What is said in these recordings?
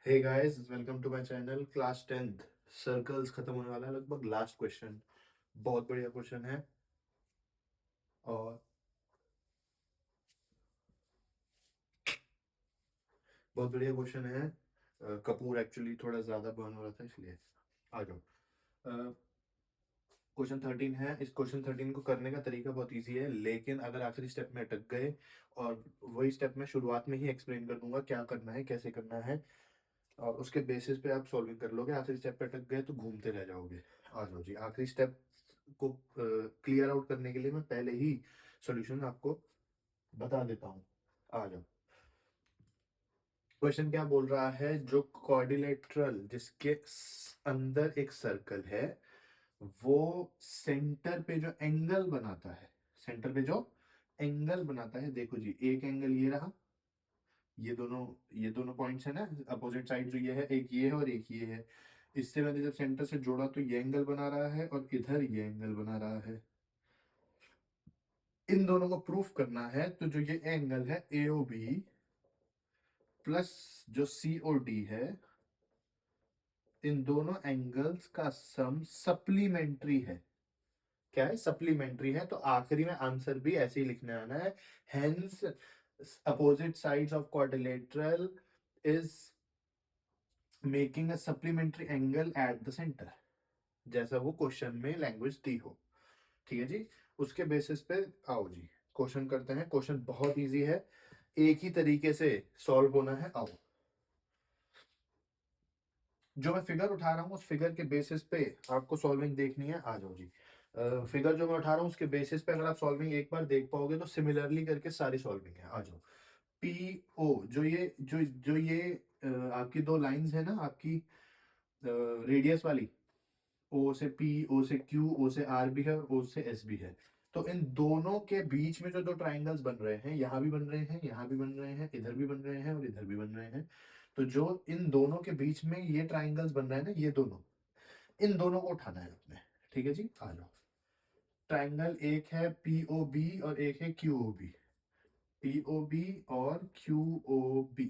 Hey guys, welcome to my channel. Class 10th circles खत्म होने वाला है, लगभग लास्ट क्वेश्चन। बहुत बढ़िया क्वेश्चन है। और बहुत बढ़िया क्वेश्चन है। कपूर एक्चुअली थोड़ा ज्यादा बर्न हो रहा था, इसलिए आ जाओ। क्वेश्चन 13 है। इस क्वेश्चन 13 को करने का तरीका बहुत इजी है, लेकिन अगर आखिरी स्टेप में अटक गए, और वही स्टेप मैं शुरुआत में ही एक्सप्लेन कर दूंगा क्या करना है, कैसे करना है, और उसके बेसिस पे आप सॉल्विंग कर लोगे। आखिरी स्टेप पे अटक गए तो घूमते रह जाओगे। आ जाओ जी, आखिरी स्टेप को क्लियर आउट करने के लिए मैं पहले ही सॉल्यूशन आपको बता देता हूँ। आ जाओ। क्वेश्चन क्या बोल रहा है? जो क्वाड्रिलेटरल जिसके अंदर एक सर्कल है, वो सेंटर पे जो एंगल बनाता है, सेंटर पे जो एंगल बनाता है, देखो जी, एक एंगल ये रहा। ये दोनों पॉइंट्स है ना, अपोजिट साइड जो ये है, एक ये है और एक ये है। इससे मैंने जब सेंटर से जोड़ा तो ये एंगल बना रहा है और इधर ये एंगल बना रहा है। इन दोनों को प्रूफ करना है, तो जो ये एंगल है ए ओ बी प्लस जो सी ओ डी है, इन दोनों एंगल्स का सम सप्लीमेंट्री है। क्या है? सप्लीमेंट्री है। तो आखिरी में आंसर भी ऐसे ही लिखने आना है। Hence opposite sides of quadrilateral is making a supplementary angle eight the centre, जैसा वो क्वेश्चन में लैंग्वेज दी हो। ठीक है जी। उसके बेसिस पे आओ जी, क्वेश्चन करते हैं। क्वेश्चन बहुत इजी है, एक ही तरीके से सॉल्व होना है। आओ, जो मैं फिगर उठा रहा हूँ उस फिगर के बेसिस पे आपको सॉल्विंग देखनी है। आ जाओ जी। फिगर जो मैं उठा रहा हूँ उसके बेसिस पे अगर आप सॉल्विंग एक बार देख पाओगे तो सिमिलरली करके सारी सॉल्विंग है। आ जाओ। पी ओ, जो ये आपकी दो लाइंस है ना, आपकी रेडियस वाली, ओ से पी, ओ से क्यू, ओ से आर भी है और ओ से एस भी है। तो इन दोनों के बीच में जो दो ट्राइंगल्स बन रहे हैं, यहाँ भी बन रहे हैं, यहाँ भी बन रहे हैं, इधर भी बन रहे हैं और इधर भी बन रहे हैं। तो जो इन दोनों के बीच में ये ट्राइंगल्स बन रहे हैं ना, ये दोनों, इन दोनों को उठाना है आपने। ठीक है जी, आ जाओ। ट्राइंगल एक है पी ओ बी और एक है Q O B. P O B और क्यू ओ बी।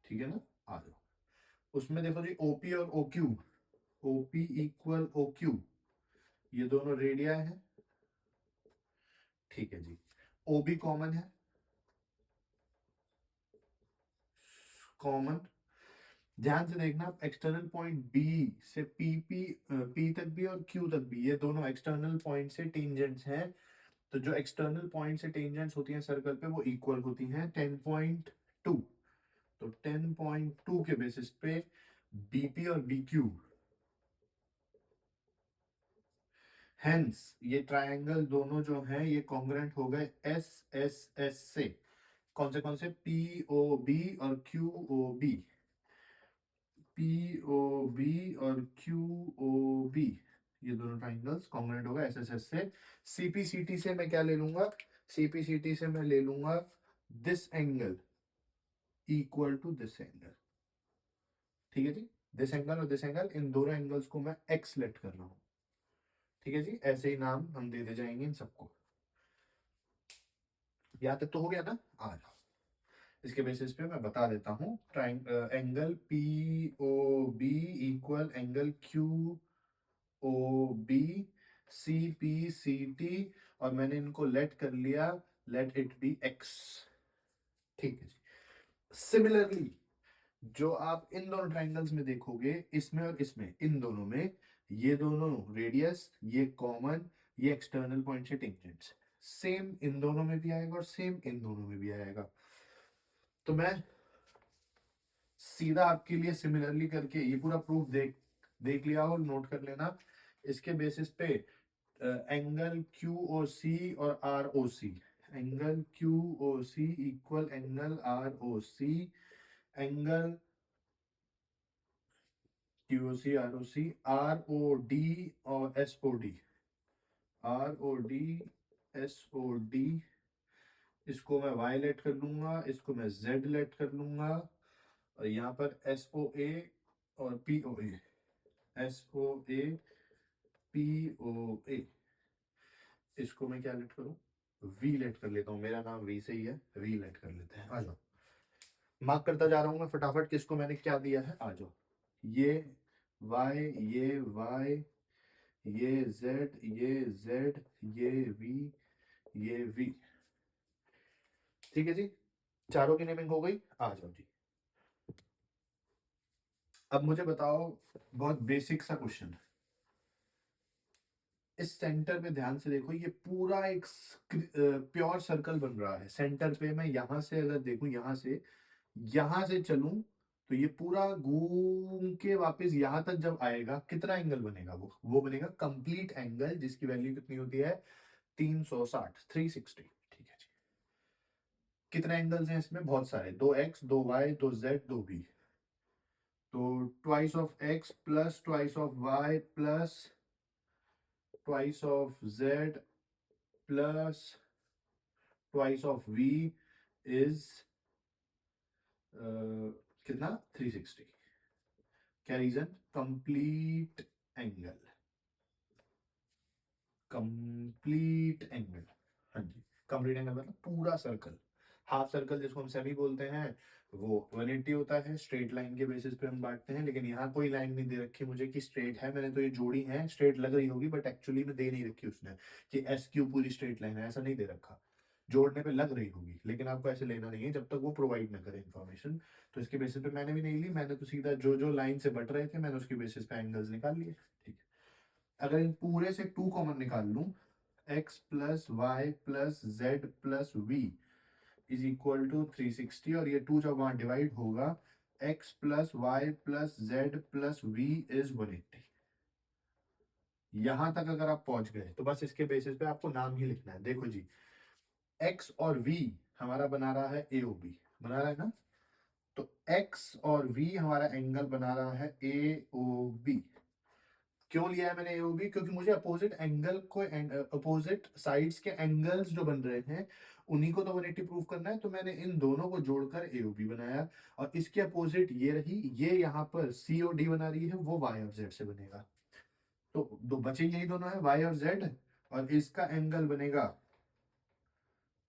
ठीक है ना? आ जाओ। उसमें देखो जी, ओपी और O Q, OP equal O Q, ये दोनों रेडिया है। ठीक है जी। ओ भी कॉमन है, कॉमन। ध्यान से देखना, एक्सटर्नल पॉइंट बी से पी तक भी और क्यू तक भी, ये दोनों एक्सटर्नल पॉइंट से टेंजेंट्स हैं। तो जो एक्सटर्नल पॉइंट से टेंजेंट्स होती हैं सर्कल पे, वो इक्वल होती हैं 10.2। तो 10.2 के बेसिस पे बीपी और बीक्यू, हेंस ये ट्रायंगल दोनों जो हैं ये कॉन्ग्रुएंट हो गए एस एस एस से। कौन से? पी ओ बी और Q O B. P O B और क्यू ओ बी, ये दोनों ट्राइंगल्स कॉन्ग्रुएंट होगा एस एस एस से। सीपीसीटी से मैं क्या ले लूंगा? सीपीसीटी से मैं ले लूंगा this angle equal to this angle. ठीक है जी। दिस एंगल और दिस एंगल, इन दोनों एंगल्स को मैं एक्स लेट कर रहा हूं। ठीक है जी, ऐसे ही नाम हम दे जाएंगे इन सबको। यहाँ तक तो हो गया ना? आ जाओ। इसके बेसिस पे मैं बता देता हूँ। Angle P O B equal angle Q O B, C P C T, और मैंने इनको लेट कर लिया, लेट इट बी एक्स। ठीक है जी। सिमिलरली जो आप इन दोनों ट्राइंगल्स में देखोगे, इसमें और इसमें, इन दोनों में, ये दोनों रेडियस, ये कॉमन, ये एक्सटर्नल पॉइंट से टेंजेंट्स, सेम इन दोनों में भी आएगा और सेम इन दोनों में भी आएगा। तो मैं सीधा आपके लिए सिमिलरली करके ये पूरा प्रूफ देख देख लिया और नोट कर लेना। इसके बेसिस पे एंगल क्यू ओ सी और R O C, angle Q O C equal angle R O C, angle Q O C R O C, R O D और S O D, R O D S O D, इसको मैं y late कर लूंगा, इसको मैं z late कर लूंगा, और यहाँ पर एस ओ ए और P O A, S O A P O A, इसको मैं क्या लेट करूं? वी लेट कर लेता हूं। मेरा नाम वी से ही है, वी लेट कर लेते हैं। आ जाओ। मार्क करता जा रहा हूँ मैं फटाफट किसको मैंने क्या दिया है, आ जाओ। ये y, ये z, ये v, ये v। ठीक है जी, चारों की नेमिंग हो गई, आ जाओ जी। अब मुझे बताओ, बहुत बेसिक सा क्वेश्चन। इस सेंटर पे ध्यान से देखो, ये पूरा एक प्योर सर्कल बन रहा है। सेंटर पे मैं यहां से अगर देखूं, यहां से चलूं, तो ये पूरा घूम के वापस यहां तक जब आएगा, कितना एंगल बनेगा? वो बनेगा कंप्लीट एंगल, जिसकी वैल्यू कितनी होती है? 360, 360। ठीक है जी। कितने एंगल्स हैं इसमें? बहुत सारे, 2x, 2y, 2z, 2v। तो twice of x plus twice of y plus twice of z plus twice of v is कितना? 360। क्या reason? Complete angle, complete angle. हाँ जी, कंप्लीट एंगल मतलब पूरा सर्कल। हाफ सर्कल जिसको हम सेमी बोलते हैं, वो 180 होता है। स्ट्रेट लाइन के बेसिस पे हम बांटते हैं, लेकिन यहाँ कोई लाइन नहीं दे रखी मुझे कि स्ट्रेट है। मैंने तो ये जोड़ी है, स्ट्रेट लग रही होगी बट एक्चुअली में दे नहीं रखी उसने कि एस क्यू पूरी स्ट्रेट लाइन है, ऐसा नहीं दे रखा। जोड़ने पे लग रही होगी, लेकिन आपको ऐसे लेना नहीं है जब तक वो प्रोवाइड ना करे इन्फॉर्मेशन। तो इसके बेसिस पे मैंने भी नहीं ली, मैंने तो सीधा जो जो लाइन से बट रहे थे मैंने उसके बेसिस पे एंगल्स निकाल लिए। ठीक है, अगर इन पूरे से 2 कॉमन निकाल लूं, x plus Y plus Z plus V is equal to 360, और ये 2 जब वहां डिवाइड होगा, x plus Y plus Z plus V is 180। यहां तक अगर आप पहुंच गए तो बस इसके बेसिस पे आपको नाम ही लिखना है। देखो जी, x और v हमारा बना रहा है ए ओ बी, बना रहा है ना? तो x और v हमारा एंगल बना रहा है ए ओ बी। क्यों लिया है मैंने एओबी? क्योंकि मुझे अपोजिट एंगल को, अपोजिट साइड्स के एंगल्स जो बन रहे हैं उन्हीं को तो 180 प्रूव करना है। तो मैंने इन दोनों को जोड़कर एओबी बनाया, और इसके अपोजिट ये रही, ये यहाँ पर सी और डी बना रही है, वो वाई और जेड से बनेगा। तो दो बचे यही दोनों है, वाई और जेड, और इसका एंगल बनेगा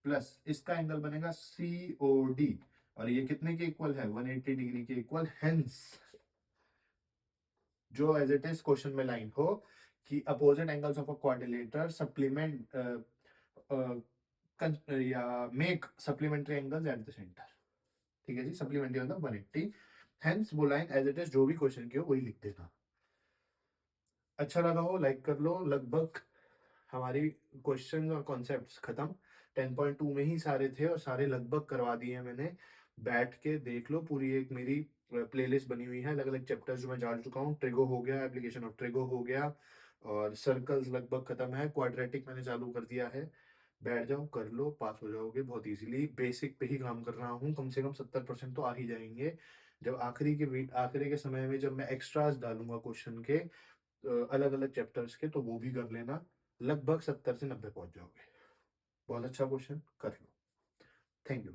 प्लस इसका एंगल बनेगा सी ओ डी, और ये कितने के इक्वल है? 180 डिग्री के इक्वल। हेंस जो एज इट इज क्वेश्चन में लाइन हो कि opposite angles of a quadrilateral supplement या make supplementary angles at the centre. ठीक है जी, सप्लीमेंट्री मतलब 180। हेंस वो लाइन एज इट इज जो भी क्वेश्चन की हो वही लिख देना। अच्छा लगा हो लाइक कर लो। लगभग हमारी क्वेश्चन और कॉन्सेप्ट्स खत्म। 10.2 में ही सारे थे और सारे लगभग करवा दिए हैं मैंने। बैठ के देख लो, पूरी एक मेरी प्लेलिस्ट बनी हुई है, अलग अलग चैप्टर्स जो मैं जान चुका हूँ। ट्रिगो हो गया, एप्लीकेशन ऑफ ट्रिगो हो गया, और सर्कल्स लगभग खत्म है, क्वाड्रेटिक मैंने चालू कर दिया है। बैठ जाओ, कर लो, पास हो जाओगे बहुत इजीली। बेसिक पे ही काम कर रहा हूँ, कम से कम 70% तो आ ही जाएंगे। जब आखिरी के समय में जब मैं एक्स्ट्रास डालूंगा क्वेश्चन के अलग अलग चैप्टर्स के, तो वो भी कर लेना। लगभग 70 से 90 पहुंच जाओगे। बहुत अच्छा क्वेश्चन, कर लो। Thank you.